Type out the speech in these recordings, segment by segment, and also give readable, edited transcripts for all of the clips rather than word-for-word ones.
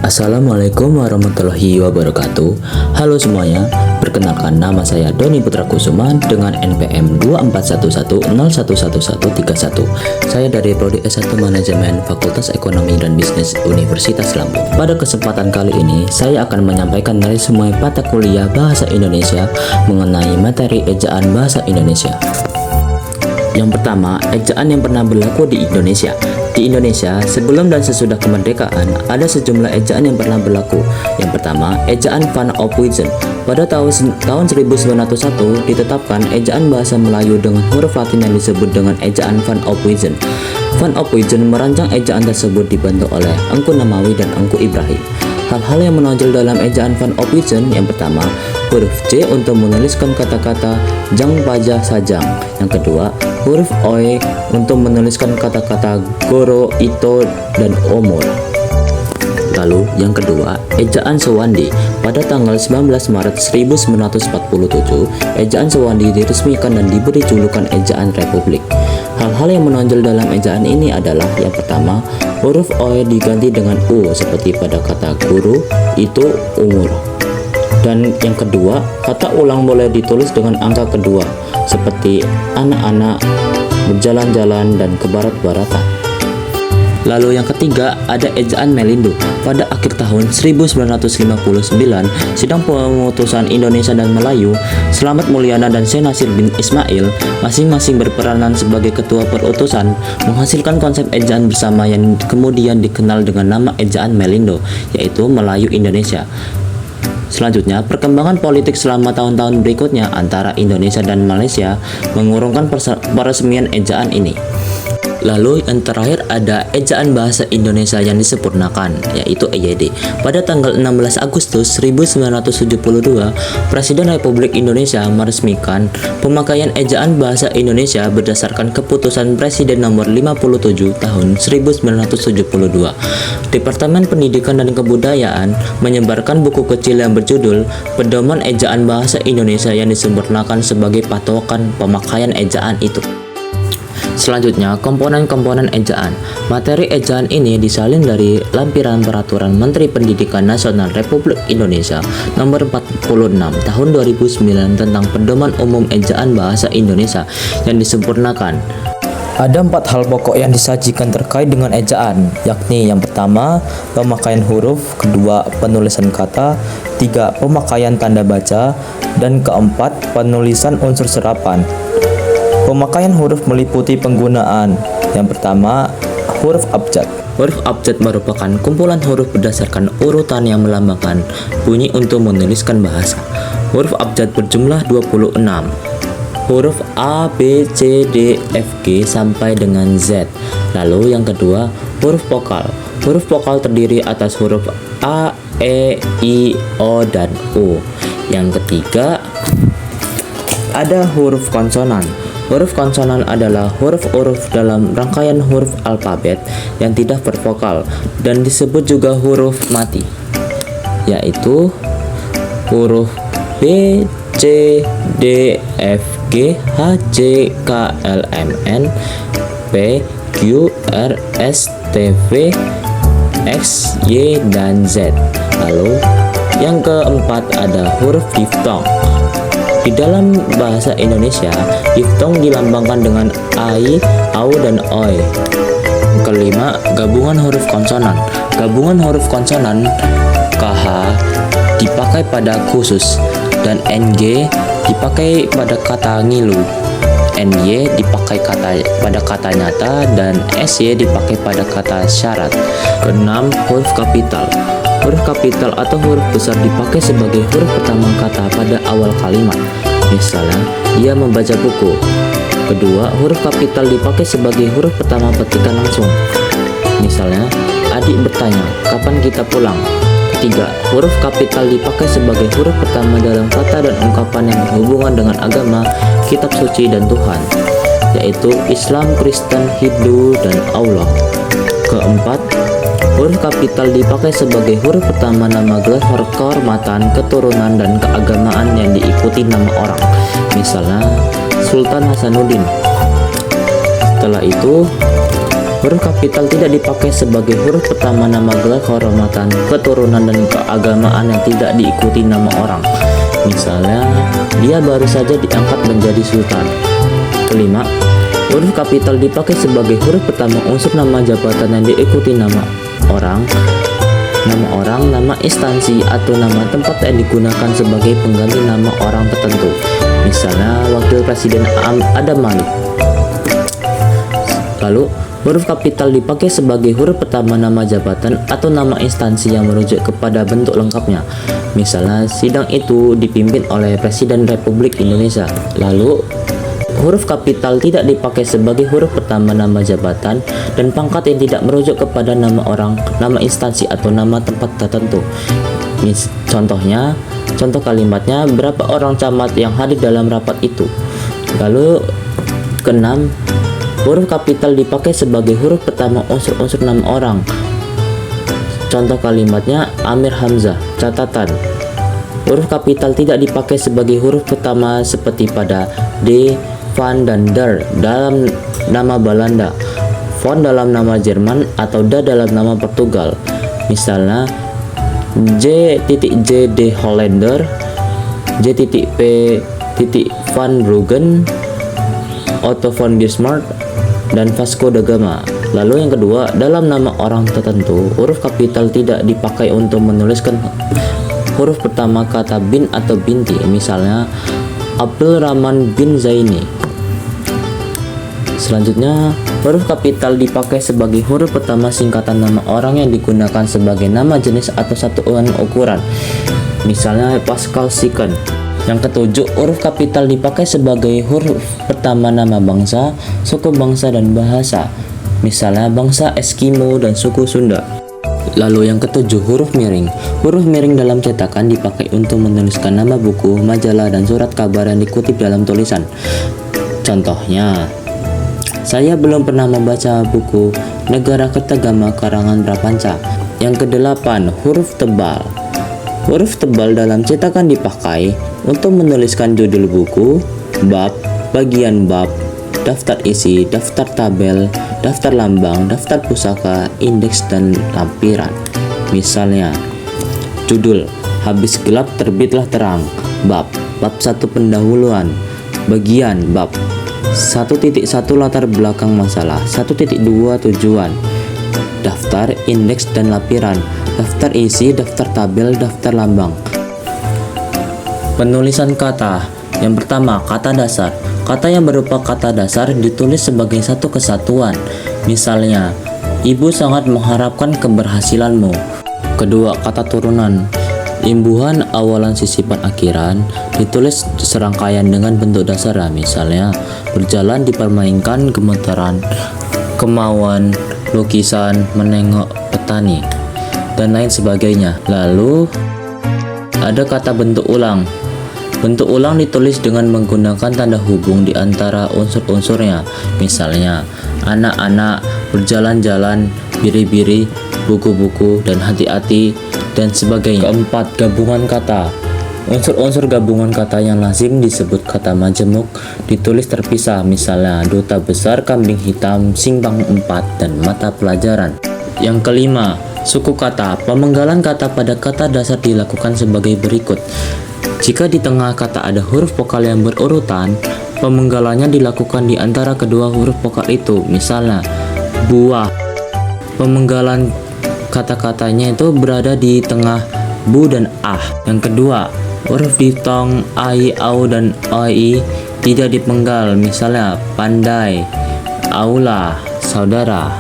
Assalamualaikum warahmatullahi wabarakatuh. Halo semuanya, perkenalkan nama saya Doni Putra Kusuma dengan NPM 2411011131. Saya dari Prodi S1 Manajemen Fakultas Ekonomi dan Bisnis Universitas Lampung. Pada kesempatan kali ini, saya akan menyampaikan resume mata kuliah Bahasa Indonesia mengenai materi ejaan Bahasa Indonesia. Yang pertama, ejaan yang pernah berlaku di Indonesia. Di Indonesia, sebelum dan sesudah kemerdekaan, ada sejumlah ejaan yang pernah berlaku. Yang pertama, ejaan Van Ophuijsen. Pada tahun 1901 ditetapkan ejaan bahasa Melayu dengan huruf Latin yang disebut dengan ejaan Van Ophuijsen. Van Ophuijsen merancang ejaan tersebut dibantu oleh Engku Namawi dan Engku Ibrahim. Hal-hal yang menonjol dalam ejaan Van Ophuijsen, yang pertama, huruf J untuk menuliskan kata-kata jang pajah sajang. Yang kedua, huruf OE untuk menuliskan kata-kata goro, ito, dan omor. Lalu yang kedua, ejaan Sewandi. Pada tanggal 19 Maret 1947, ejaan Sewandi diresmikan dan diberi julukan ejaan Republik. Hal-hal yang menonjol dalam ejaan ini adalah yang pertama, huruf OE diganti dengan U seperti pada kata guru, itu, umur. Dan yang kedua, kata ulang boleh ditulis dengan angka kedua seperti anak-anak, berjalan-jalan, dan ke barat-baratan. Lalu yang ketiga, ada ejaan Melindo. Pada akhir tahun 1959, Sidang Pemutusan Indonesia dan Melayu, Slamet Mulyana dan Syekh Nasir bin Ismail masing-masing berperanan sebagai ketua perutusan menghasilkan konsep ejaan bersama yang kemudian dikenal dengan nama ejaan Melindo, yaitu Melayu Indonesia. Selanjutnya, perkembangan politik selama tahun-tahun berikutnya antara Indonesia dan Malaysia mengurungkan peresmian ejaan ini. Lalu yang terakhir ada ejaan bahasa Indonesia yang disempurnakan, yaitu EYD. Pada tanggal 16 Agustus 1972, Presiden Republik Indonesia meresmikan pemakaian ejaan bahasa Indonesia berdasarkan keputusan Presiden nomor 57 tahun 1972. Departemen Pendidikan dan Kebudayaan menyebarkan buku kecil yang berjudul Pedoman Ejaan Bahasa Indonesia yang disempurnakan sebagai patokan pemakaian ejaan itu. Selanjutnya, komponen-komponen ejaan. Materi ejaan ini disalin dari lampiran Peraturan Menteri Pendidikan Nasional Republik Indonesia Nomor 46 Tahun 2009 tentang Pedoman Umum Ejaan Bahasa Indonesia yang disempurnakan. Ada 4 hal pokok yang disajikan terkait dengan ejaan, yakni yang pertama, pemakaian huruf, kedua, penulisan kata, tiga, pemakaian tanda baca, dan keempat, penulisan unsur serapan. Pemakaian huruf meliputi penggunaan. Yang pertama, huruf abjad. Huruf abjad merupakan kumpulan huruf berdasarkan urutan yang melambangkan bunyi untuk menuliskan bahasa. Huruf abjad berjumlah 26. Huruf A, B, C, D, F, G sampai dengan Z. Lalu yang kedua, huruf vokal. Huruf vokal terdiri atas huruf A, E, I, O, dan U. Yang ketiga, ada huruf konsonan. Huruf konsonan adalah huruf-huruf dalam rangkaian huruf alfabet yang tidak bervokal dan disebut juga huruf mati, yaitu huruf B, C, D, F, G, H, J, K, L, M, N, P, Q, R, S, T, V, X, Y, dan Z. Lalu yang keempat ada huruf diftong. Di dalam bahasa Indonesia, diftong dilambangkan dengan ai, au, dan oi. Kelima, gabungan huruf konsonan. Gabungan huruf konsonan KH dipakai pada khusus dan NG dipakai pada kata ngilu. NY dipakai pada kata nyata dan SY dipakai pada kata syarat. Keenam, huruf kapital. Huruf kapital atau huruf besar dipakai sebagai huruf pertama kata pada awal kalimat. Misalnya, dia membaca buku. Kedua, huruf kapital dipakai sebagai huruf pertama petikan langsung. Misalnya, adik bertanya, kapan kita pulang? Ketiga, huruf kapital dipakai sebagai huruf pertama dalam kata dan ungkapan yang berhubungan dengan agama, kitab suci, dan Tuhan, yaitu Islam, Kristen, Hindu, dan Allah. Keempat, huruf kapital dipakai sebagai huruf pertama nama gelar kehormatan, keturunan, dan keagamaan yang diikuti nama orang. Misalnya, Sultan Hasanuddin. Setelah itu, Huruf kapital tidak dipakai sebagai huruf pertama nama gelar kehormatan, keturunan, dan keagamaan yang tidak diikuti nama orang. Misalnya, dia baru saja diangkat menjadi sultan. Kelima, huruf kapital dipakai sebagai huruf pertama unsur nama jabatan yang diikuti nama orang, nama instansi, atau nama tempat yang digunakan sebagai pengganti nama orang tertentu. Misalnya, Wakil Presiden Adam Malik. Lalu, huruf kapital dipakai sebagai huruf pertama nama jabatan atau nama instansi yang merujuk kepada bentuk lengkapnya. Misalnya, sidang itu dipimpin oleh Presiden Republik Indonesia. Lalu, huruf kapital tidak dipakai sebagai huruf pertama nama jabatan dan pangkat yang tidak merujuk kepada nama orang, nama instansi, atau nama tempat tertentu. Contoh kalimatnya, berapa orang camat yang hadir dalam rapat itu. Lalu, keenam, huruf kapital dipakai sebagai huruf pertama unsur-unsur nama orang. Contoh kalimatnya, Amir Hamzah. Catatan, huruf kapital tidak dipakai sebagai huruf pertama seperti pada D, Van, dan Der dalam nama Belanda, Von dalam nama Jerman, atau Da dalam nama Portugal. Misalnya, J.J. de Hollander, J.P. Van Bruggen, Otto von Bismarck, dan Vasco da Gama. Lalu yang kedua, dalam nama orang tertentu, huruf kapital tidak dipakai untuk menuliskan huruf pertama kata bin atau binti. Misalnya, Abdul Rahman bin Zaini. Selanjutnya, huruf kapital dipakai sebagai huruf pertama singkatan nama orang yang digunakan sebagai nama jenis atau satuan ukuran. Misalnya, Pascal Siken. Yang ketujuh, huruf kapital dipakai sebagai huruf pertama nama bangsa, suku bangsa, dan bahasa. Misalnya, bangsa Eskimo dan suku Sunda. Lalu yang ketujuh, huruf miring. Huruf miring dalam cetakan dipakai untuk menuliskan nama buku, majalah, dan surat kabar yang dikutip dalam tulisan. Contohnya, saya belum pernah membaca buku Negara Kertagama karangan Prapanca. Yang kedelapan, huruf tebal. Huruf tebal dalam cetakan dipakai untuk menuliskan judul buku, bab, bagian bab, daftar isi, daftar tabel, daftar lambang, daftar pusaka, indeks, dan lampiran. Misalnya, judul, habis gelap terbitlah terang, bab 1 pendahuluan, bagian bab 1.1 latar belakang masalah, 1.2 tujuan, daftar, indeks, dan lampiran, daftar isi, daftar tabel, daftar lambang. Penulisan kata. Yang pertama, kata dasar. Kata yang berupa kata dasar ditulis sebagai satu kesatuan. Misalnya, ibu sangat mengharapkan keberhasilanmu. Kedua, kata turunan. Imbuhan, awalan, sisipan, akhiran ditulis serangkaian dengan bentuk dasar. Misalnya, berjalan, dipermainkan, gemetaran, kemauan, lukisan, menengok, petani, dan lain sebagainya. Lalu ada kata bentuk ulang. Bentuk ulang ditulis dengan menggunakan tanda hubung di antara unsur-unsurnya. Misalnya, anak-anak, berjalan-jalan, biri-biri, buku-buku, dan hati-hati, dan sebagainya. Keempat, gabungan kata. Unsur-unsur gabungan kata yang lazim disebut kata majemuk ditulis terpisah. Misalnya, duta besar, kambing hitam, simpang 4, dan mata pelajaran. Yang kelima, suku kata. Pemenggalan kata pada kata dasar dilakukan sebagai berikut. Jika di tengah kata ada huruf vokal yang berurutan, pemenggalannya dilakukan di antara kedua huruf vokal itu. Misalnya, buah. Pemenggalan kata-katanya itu berada di tengah bu dan ah. Yang kedua, huruf diftong ai, au, dan oi tidak dipenggal. Misalnya, pandai, aula, saudara.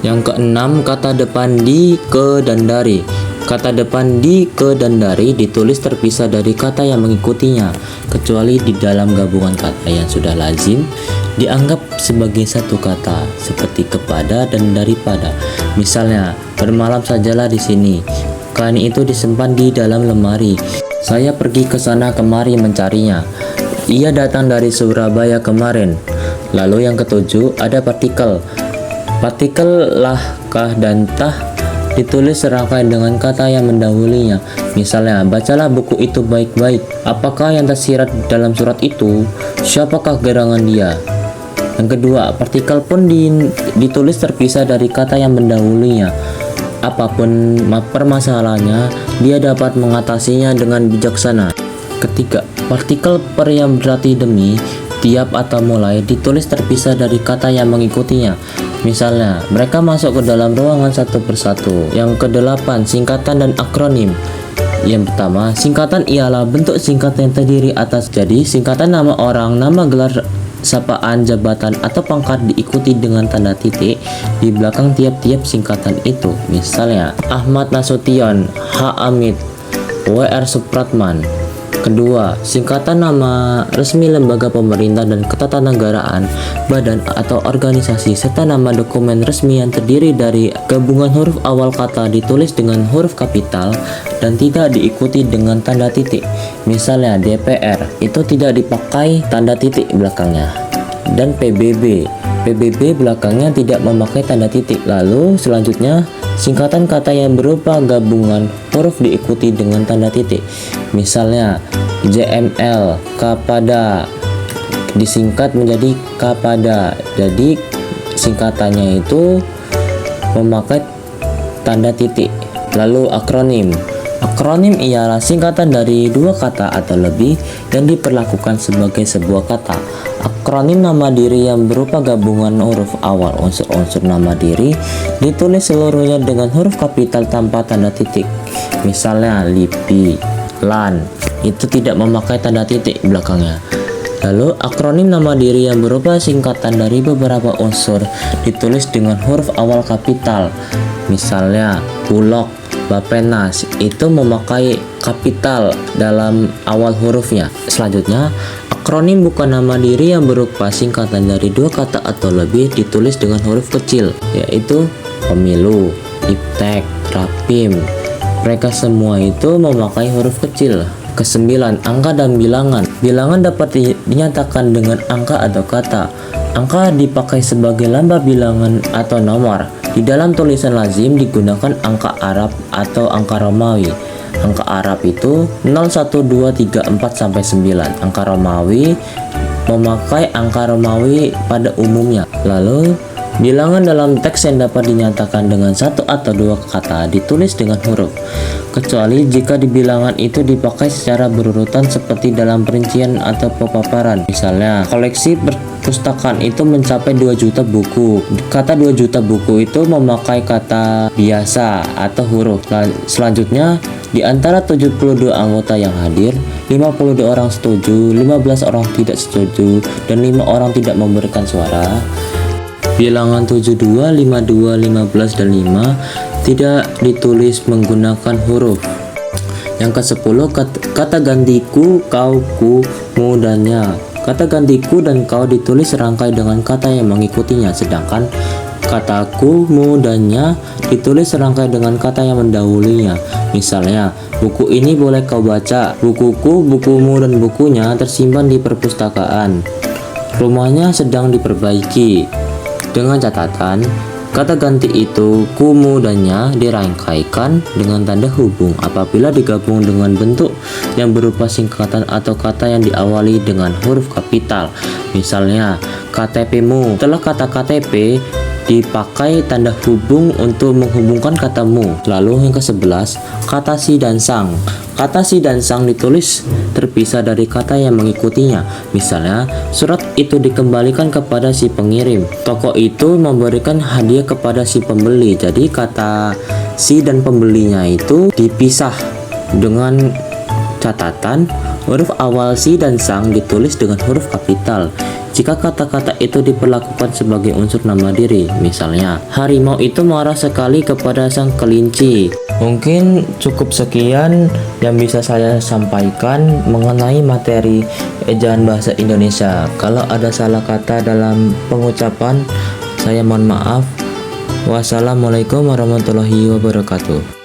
Yang keenam, kata depan di, ke, dan dari. Kata depan di, ke, dan dari ditulis terpisah dari kata yang mengikutinya, kecuali di dalam gabungan kata yang sudah lazim dianggap sebagai satu kata, seperti kepada dan daripada. Misalnya, bermalam sajalah di sini. Kain itu disimpan di dalam lemari. Saya pergi ke sana kemari mencarinya. Ia datang dari Surabaya kemarin. Lalu yang ketujuh, ada partikel. Partikel lah, kah, dan tah ditulis serangkaian dengan kata yang mendahulunya. Misalnya, bacalah buku itu baik-baik. Apakah yang tersirat dalam surat itu? Siapakah gerangan dia? Yang kedua, partikel pun ditulis terpisah dari kata yang mendahulunya. Apapun permasalahannya, dia dapat mengatasinya dengan bijaksana. Ketiga, partikel per yang berarti demi, tiap atau mulai ditulis terpisah dari kata yang mengikutinya. Misalnya, mereka masuk ke dalam ruangan satu persatu. Yang kedelapan, singkatan dan akronim. Yang pertama, singkatan ialah bentuk singkat yang terdiri atas jadi singkatan nama orang, nama gelar, sapaan, jabatan, atau pangkat diikuti dengan tanda titik di belakang tiap-tiap singkatan itu. Misalnya, Ahmad Nasution, H. Amit, W.R. Supratman. Kedua, singkatan nama resmi lembaga pemerintah dan ketatanegaraan, badan atau organisasi, serta nama dokumen resmi yang terdiri dari gabungan huruf awal kata ditulis dengan huruf kapital dan tidak diikuti dengan tanda titik. Misalnya DPR, itu tidak dipakai tanda titik belakangnya. Dan PBB belakangnya tidak memakai tanda titik. Lalu selanjutnya, singkatan kata yang berupa gabungan huruf diikuti dengan tanda titik. Misalnya JML, Kapada, disingkat menjadi Kapada. Jadi singkatannya itu memakai tanda titik. Lalu akronim. Akronim ialah singkatan dari dua kata atau lebih yang diperlakukan sebagai sebuah kata. Akronim nama diri yang berupa gabungan huruf awal unsur-unsur nama diri ditulis seluruhnya dengan huruf kapital tanpa tanda titik. Misalnya LIPI, LAN, itu tidak memakai tanda titik belakangnya. Lalu akronim nama diri yang berupa singkatan dari beberapa unsur ditulis dengan huruf awal kapital. Misalnya Bulog, Bapenas, itu memakai kapital dalam awal hurufnya. Selanjutnya, akronim bukan nama diri yang berupa singkatan dari dua kata atau lebih ditulis dengan huruf kecil, yaitu Pemilu, Iptek, Rapim. Mereka semua itu memakai huruf kecil. Kesembilan, angka dan bilangan. Bilangan dapat dinyatakan dengan angka atau kata. Angka dipakai sebagai lambang bilangan atau nomor. Di dalam tulisan lazim digunakan angka Arab atau angka Romawi. Angka Arab itu 0, 1, 2, 3, 4 sampai 9. Angka Romawi memakai angka Romawi pada umumnya. Lalu bilangan dalam teks yang dapat dinyatakan dengan satu atau dua kata ditulis dengan huruf, kecuali jika di bilangan itu dipakai secara berurutan seperti dalam perincian atau pemaparan. Misalnya, koleksi perpustakaan itu mencapai 2 juta buku. Kata 2 juta buku itu memakai kata biasa atau huruf. Selanjutnya, di antara 72 anggota yang hadir, 52 orang setuju, 15 orang tidak setuju, dan 5 orang tidak memberikan suara. Bilangan 72, 52, 15, dan 5 tidak ditulis menggunakan huruf. Yang ke-10, kata gantiku, kau, ku, mu, dan nya. Kata gantiku dan kau ditulis serangkai dengan kata yang mengikutinya, sedangkan kataku, mu, dan nya ditulis serangkai dengan kata yang mendahulunya. Misalnya, buku ini boleh kau baca, bukuku, bukumu, dan bukunya tersimpan di perpustakaan. Rumahnya sedang diperbaiki. Dengan catatan, kata ganti itu, kumu, dan nya dirangkaikan dengan tanda hubung apabila digabung dengan bentuk yang berupa singkatan atau kata yang diawali dengan huruf kapital. Misalnya, KTP-mu. Setelah kata KTP dipakai tanda hubung untuk menghubungkan katamu. Lalu yang ke-11, kata si dan sang. Kata si dan sang ditulis terpisah dari kata yang mengikutinya. Misalnya, surat itu dikembalikan kepada si pengirim. Toko itu memberikan hadiah kepada si pembeli. Jadi kata si dan pembelinya itu dipisah dengan catatan huruf awal si dan sang ditulis dengan huruf kapital. Jika kata-kata itu diperlakukan sebagai unsur nama diri, misalnya, harimau itu marah sekali kepada sang kelinci. Mungkin cukup sekian yang bisa saya sampaikan mengenai materi ejaan bahasa Indonesia. Kalau ada salah kata dalam pengucapan, saya mohon maaf. Wassalamualaikum warahmatullahi wabarakatuh.